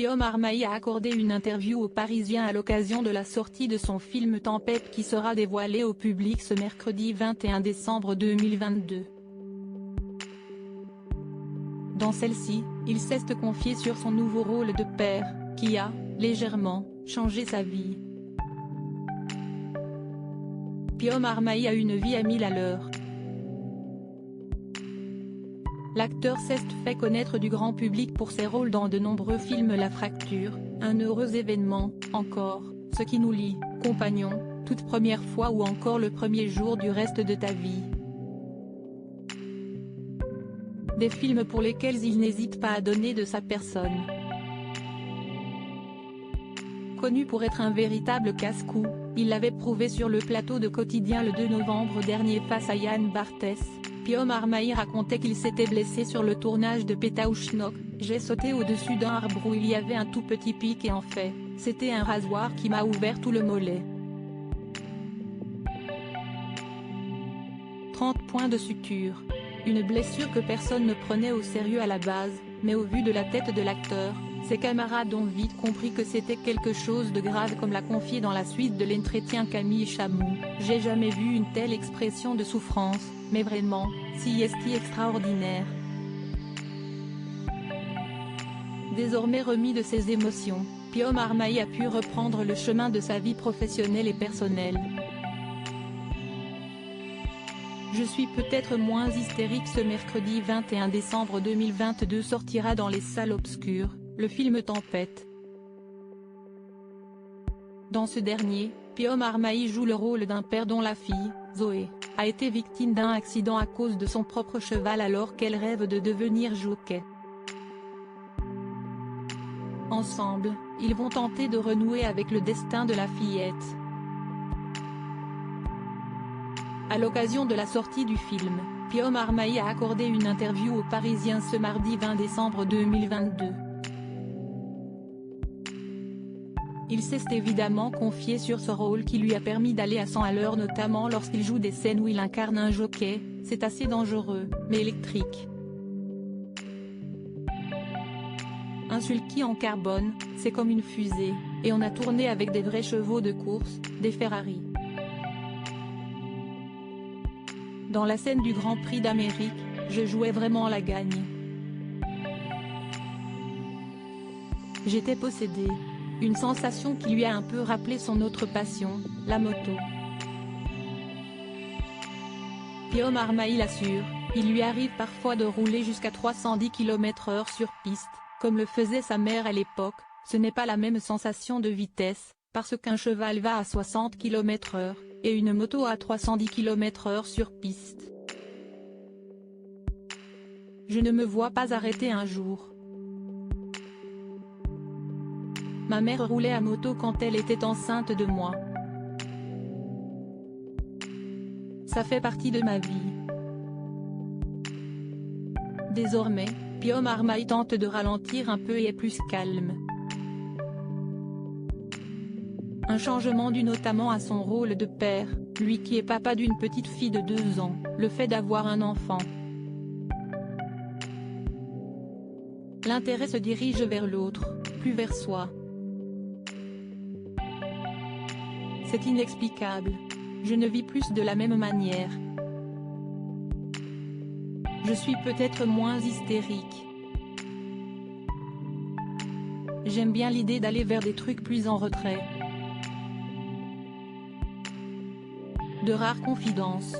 Pio Marmaille a accordé une interview aux Parisiens à l'occasion de la sortie de son film Tempête qui sera dévoilé au public ce mercredi 21 décembre 2022. Dans celle-ci, il s'est confié sur son nouveau rôle de père, qui a, légèrement, changé sa vie. Pio Marmaille a une vie à 1000 à l'heure. L'acteur s'est fait connaître du grand public pour ses rôles dans de nombreux films La Fracture, Un heureux événement, Encore, Ce qui nous lie, Compagnon, Toute première fois ou encore Le premier jour du reste de ta vie. Des films pour lesquels il n'hésite pas à donner de sa personne. Connu pour être un véritable casse-cou, il l'avait prouvé sur le plateau de Quotidien le 2 novembre dernier face à Yann Barthès. Pio Marmaille racontait qu'il s'était blessé sur le tournage de Pétaouchnok. J'ai sauté au-dessus d'un arbre où il y avait un tout petit pic et en fait, c'était un rasoir qui m'a ouvert tout le mollet. 30 points de suture. Une blessure que personne ne prenait au sérieux à la base, mais au vu de la tête de l'acteur, ses camarades ont vite compris que c'était quelque chose de grave comme l'a confié dans la suite de l'entretien Camille Chamou. J'ai jamais vu une telle expression de souffrance, mais vraiment, si est extraordinaire. Désormais remis de ses émotions, Pio Marmaille a pu reprendre le chemin de sa vie professionnelle et personnelle. Je suis peut-être moins hystérique. Ce mercredi 21 décembre 2022 sortira dans les salles obscures, le film Tempête. Dans ce dernier, Pio Marmaille joue le rôle d'un père dont la fille, Zoé, a été victime d'un accident à cause de son propre cheval alors qu'elle rêve de devenir jockey. Ensemble, ils vont tenter de renouer avec le destin de la fillette. À l'occasion de la sortie du film, Pio Marmaille a accordé une interview aux Parisiens ce mardi 20 décembre 2022. Il s'est évidemment confié sur ce rôle qui lui a permis d'aller à 100 à l'heure notamment lorsqu'il joue des scènes où il incarne un jockey. C'est assez dangereux, mais électrique. Un sulky en carbone, c'est comme une fusée, et on a tourné avec des vrais chevaux de course, des Ferrari. Dans la scène du Grand Prix d'Amérique, je jouais vraiment la gagne. J'étais possédé. Une sensation qui lui a un peu rappelé son autre passion, la moto. Pio Marmaille l'assure, il lui arrive parfois de rouler jusqu'à 310 km/h sur piste, comme le faisait sa mère à l'époque. Ce n'est pas la même sensation de vitesse, parce qu'un cheval va à 60 km/h, et une moto à 310 km/h sur piste. Je ne me vois pas arrêter un jour. Ma mère roulait à moto quand elle était enceinte de moi. Ça fait partie de ma vie. Désormais, Pio Marmaille tente de ralentir un peu et est plus calme. Un changement dû notamment à son rôle de père, lui qui est papa d'une petite fille de 2 ans, le fait d'avoir un enfant. L'intérêt se dirige vers l'autre, plus vers soi. C'est inexplicable. Je ne vis plus de la même manière. Je suis peut-être moins hystérique. J'aime bien l'idée d'aller vers des trucs plus en retrait. De rares confidences.